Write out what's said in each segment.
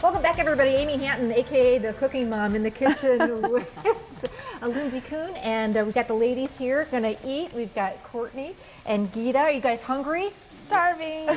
Welcome back, everybody. Amy Hanton, aka the Cooking Mom, in the kitchen with Lindsay Kuhn, and we got the ladies here gonna eat. We've got Courtney and Gita. Are you guys hungry? Starving.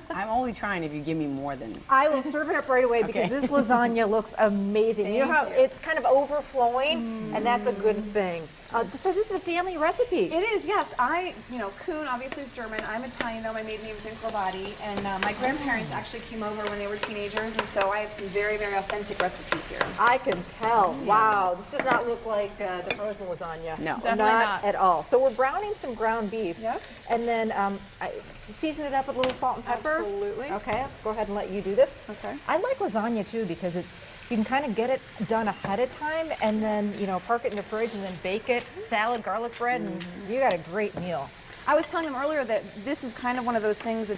I'm only trying if you give me more than. I will serve it up right away because this lasagna looks amazing. You know how it's kind of overflowing, and that's a good thing. So this is a family recipe. It is, yes. Kuhn obviously is German. I'm Italian though. My maiden name is Incorvati, and my grandparents actually came over when they were teenagers, and so I have some very, very authentic recipes here. I can tell. Wow, this does not look like the frozen lasagna. No, definitely not at all. So we're browning some ground beef. Yep. And then I season it up with a little salt and pepper. Absolutely. Okay, I'll go ahead and let you do this. Okay. I like lasagna too because you can kind of get it done ahead of time and then, park it in the fridge and then bake it, salad, garlic bread, and you got a great meal. I was telling them earlier that this is kind of one of those things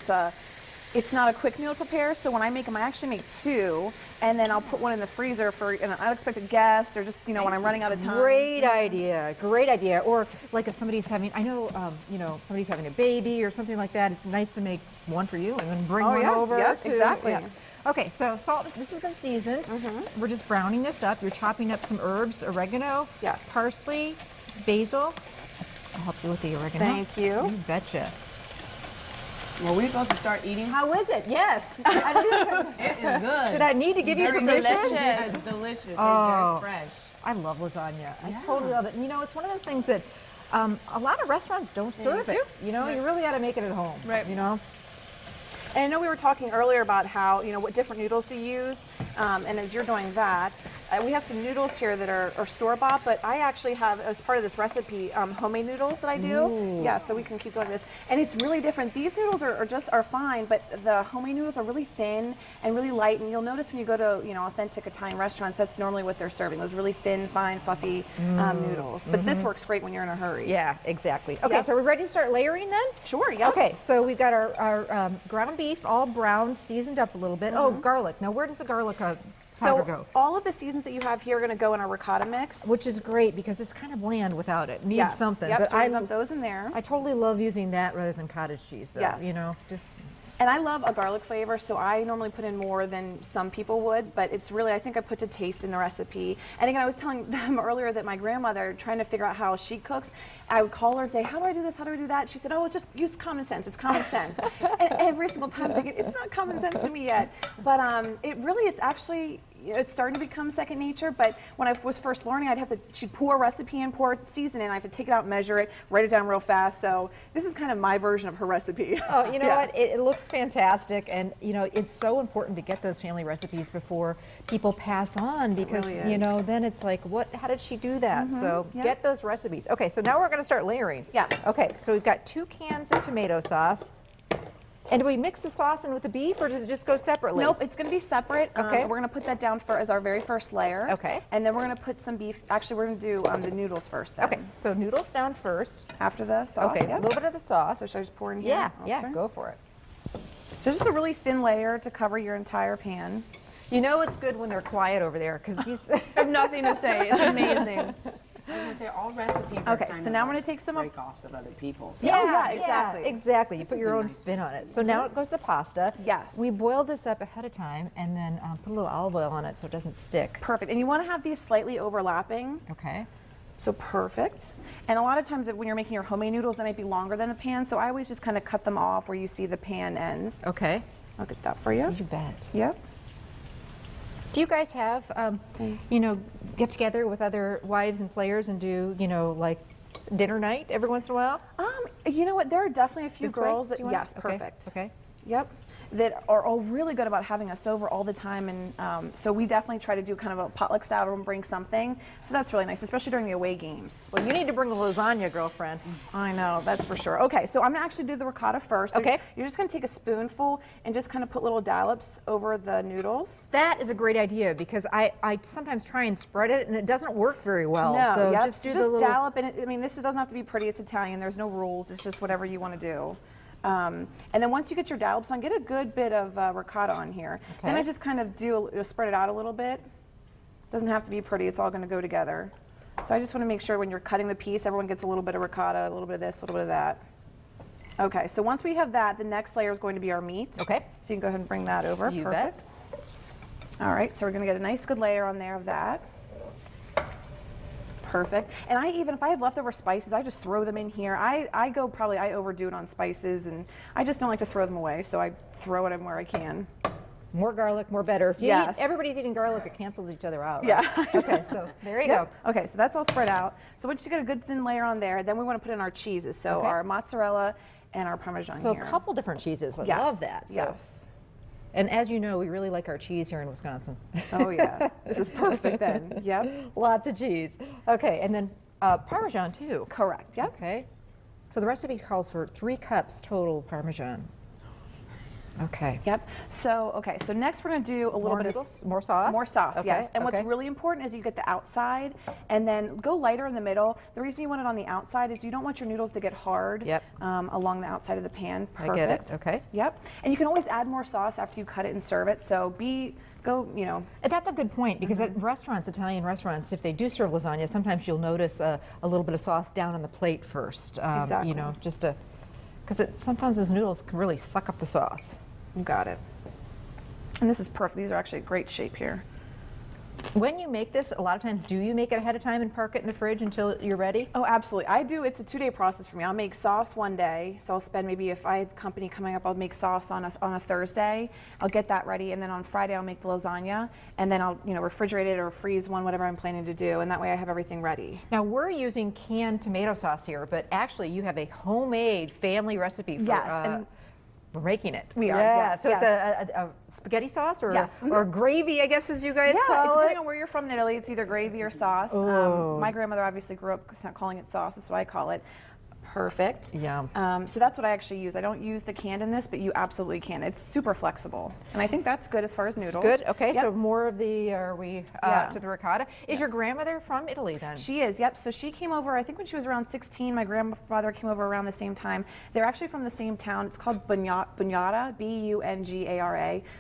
it's not a quick meal to prepare, so when I make them, I actually make two, and then I'll put one in the freezer for an unexpected guest, or just, when I'm running out of time. Great idea, great idea. Or like if somebody's having, somebody's having a baby or something like that, it's nice to make one for you and then bring one over. Yep, exactly. Yeah. Okay, so salt, this has been seasoned. We're just browning this up. You're chopping up some herbs, oregano, parsley, basil. I'll help you with the oregano. Thank you. You betcha. Well, we're supposed to start eating. How is it? Yes. It is good. Did I need to give you permission? Delicious. It's delicious. It's Oh, very fresh. I love lasagna. I totally love it. It's one of those things that a lot of restaurants don't serve it. You really got to make it at home. Right. And I know we were talking earlier about how, what different noodles to use, and as you're doing that, we have some noodles here that are store-bought, but I actually have, as part of this recipe, homemade noodles that I do. Ooh. Yeah, so we can keep doing this. And it's really different. These noodles are fine, but the homemade noodles are really thin and really light, and you'll notice when you go to, authentic Italian restaurants, that's normally what they're serving, those really thin, fine, fluffy noodles. But this works great when you're in a hurry. Yeah, exactly. Okay, so we're ready to start layering then? Sure, yeah. Okay, so we've got our ground beef all browned, seasoned up a little bit. Oh, garlic. Now, where does the garlic powder go? All of the seasons that you have here are going to go in our ricotta mix. Which is great because it's kind of bland without it. Needs something. Yep, but so I love those in there. I totally love using that rather than cottage cheese, though. Yes. And I love a garlic flavor, so I normally put in more than some people would, but it's really, I think I put to taste in the recipe. And again, I was telling them earlier that my grandmother, trying to figure out how she cooks, I would call her and say, how do I do this, how do I do that? She said, oh, it's just use common sense, it's common sense. And every single time I'm thinking, it's not common sense to me yet. But it's actually, it's starting to become second nature, but when I was first learning, she'd pour a recipe in, pour season in, I have to take it out, measure it, write it down real fast, so this is kind of my version of her recipe. Oh, you know what, it looks fantastic, and it's so important to get those family recipes before people pass on, because really then it's like, how did she do that? So get those recipes. Okay, so now we're going to start layering. Yes. Okay, so we've got 2 cans of tomato sauce. And do we mix the sauce in with the beef, or does it just go separately? Nope, it's going to be separate. Okay. We're going to put that down as our very first layer. Okay. And then we're going to put some beef. Actually, we're going to do the noodles first then. Okay, so noodles down first. After the sauce. Okay, a little bit of the sauce. So should I just pour in here? Yeah, go for it. So just a really thin layer to cover your entire pan. It's good when they're quiet over there, because these... I have nothing to say. It's amazing. I was going to say, all recipes are kind so now I'm going to take some break-offs of other people's. So. Yeah, exactly. Exactly. You put your own spin on it. So now it goes the pasta. Yes. We boil this up ahead of time and then put a little olive oil on it so it doesn't stick. Perfect. And you want to have these slightly overlapping. Okay. So perfect. And a lot of times when you're making your homemade noodles, they might be longer than the pan, so I always just kind of cut them off where you see the pan ends. Okay. I'll get that for you. You bet. Yep. Do you guys have, get together with other wives and players and do, like dinner night every once in a while? You know what? There are definitely a few This girls way? that, yes, perfect. Okay. Yep. That are all really good about having us over all the time, and so we definitely try to do kind of a potluck style and bring something. So that's really nice, especially during the away games. Well, you need to bring a lasagna, girlfriend. I know, that's for sure. Okay, so I'm gonna actually do the ricotta first. So okay. You're just gonna take a spoonful and just kind of put little dollops over the noodles. That is a great idea, because I sometimes try and spread it and it doesn't work very well. No, so yep. just do the little dollop, and this doesn't have to be pretty. It's Italian. There's no rules. It's just whatever you want to do. And then once you get your dollops on, get a good bit of ricotta on here. Okay. Then I just kind of spread it out a little bit. Doesn't have to be pretty. It's all going to go together. So I just want to make sure when you're cutting the piece, everyone gets a little bit of ricotta, a little bit of this, a little bit of that. Okay, so once we have that, the next layer is going to be our meat. Okay. So you can go ahead and bring that over. You Perfect. bet. All right, so we're gonna get a nice good layer on there of that. Perfect. And if I have leftover spices, I just throw them in here. I overdo it on spices, and I just don't like to throw them away, so I throw it in where I can. More garlic, more better. If you eat, everybody's eating garlic, it cancels each other out. Right? Yeah. Okay, so there you go. Okay, so that's all spread out. So once you get a good thin layer on there, then we want to put in our cheeses. So our mozzarella and our Parmesan So here. a couple different cheeses. I love that. So. Yes. And as you know, we really like our cheese here in Wisconsin. Oh yeah, this is perfect then. Yep. Lots of cheese. Okay, and then Parmesan too. Correct. Yep. Okay. So the recipe calls for 3 cups total Parmesan. Okay. Yep. So so next we're going to do a little bit of more sauce. More sauce, okay. yes. And what's really important is you get the outside, and then go lighter in the middle. The reason you want it on the outside is you don't want your noodles to get hard. Yep. Along the outside of the pan. Perfect. I get it. Okay. Yep. And you can always add more sauce after you cut it and serve it. So And that's a good point, because at restaurants, Italian restaurants, if they do serve lasagna, sometimes you'll notice a little bit of sauce down on the plate first. Exactly. You know, just to, because sometimes those noodles can really suck up the sauce. You got it. And this is perfect. These are actually a great shape here. When you make this, a lot of times, do you make it ahead of time and park it in the fridge until you're ready? Oh, absolutely. I do. It's a 2-day process for me. I'll make sauce one day. So I'll spend maybe, if I have company coming up, I'll make sauce on a Thursday. I'll get that ready. And then on Friday, I'll make the lasagna. And then I'll, refrigerate it or freeze one, whatever I'm planning to do. And that way I have everything ready. Now, we're using canned tomato sauce here, but actually you have a homemade family recipe for we're making it. We are. Yeah. Yes, so it's a spaghetti sauce or or gravy, I guess, as you guys call it. Depending on where you're from in Italy, it's either gravy or sauce. My grandmother obviously grew up calling it sauce. That's what I call it. Perfect. Yeah. So that's what I actually use. I don't use the canned in this, but you absolutely can. It's super flexible, and I think that's good as far as noodles. It's good. Okay. Yep. So more of the to the ricotta. Is your grandmother from Italy then? She is. Yep. So she came over. I think when she was around 16. My grandfather came over around the same time. They're actually from the same town. It's called Bungara. Bungara.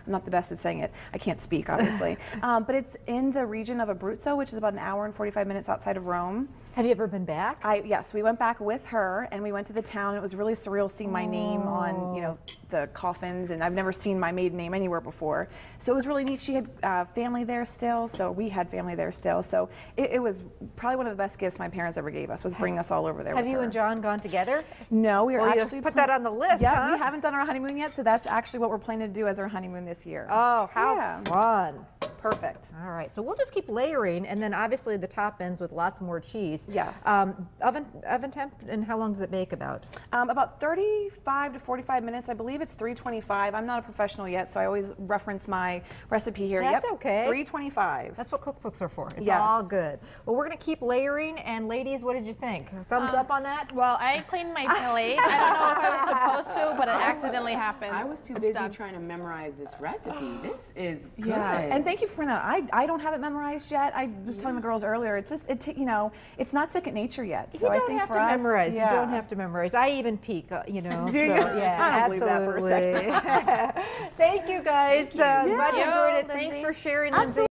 I'm not the best at saying it. I can't speak, obviously. But it's in the region of Abruzzo, which is about an hour and 45 minutes outside of Rome. Have you ever been back? Yes, we went back with her, and we went to the town. It was really surreal seeing my name on, the coffins, and I've never seen my maiden name anywhere before. So it was really neat. She had family there still, so we had family there still. So it was probably one of the best gifts my parents ever gave us, was bringing us all over there. Have you and John gone together? No, we are actually put that on the list. Yeah, huh? we haven't done our honeymoon yet, so that's actually what we're planning to do as our honeymoon this year. Oh, how fun! Perfect. All right, so we'll just keep layering, and then obviously the top ends with lots more cheese. Yes. Oven temp, and how long does it bake about? About 35 to 45 minutes. I believe it's 325. I'm not a professional yet, so I always reference my recipe here. That's okay. 325. That's what cookbooks are for. It's all good. Well, we're going to keep layering, and ladies, what did you think? Thumbs up on that? Well, I cleaned my plate. I don't know if I was supposed to, but it accidentally happened. I was too busy trying to memorize this recipe. This is good. Yeah, and thank you for that. I don't have it memorized yet. I was telling the girls earlier, it's not second nature yet. So you I think have for to us, memorize. You don't have to memorize. I even peek, Do you? So, yeah, I don't absolutely. believe that for a second. Thank you, guys. Thank you. Glad you enjoyed it. Lindsay. Thanks for sharing, Lindsay.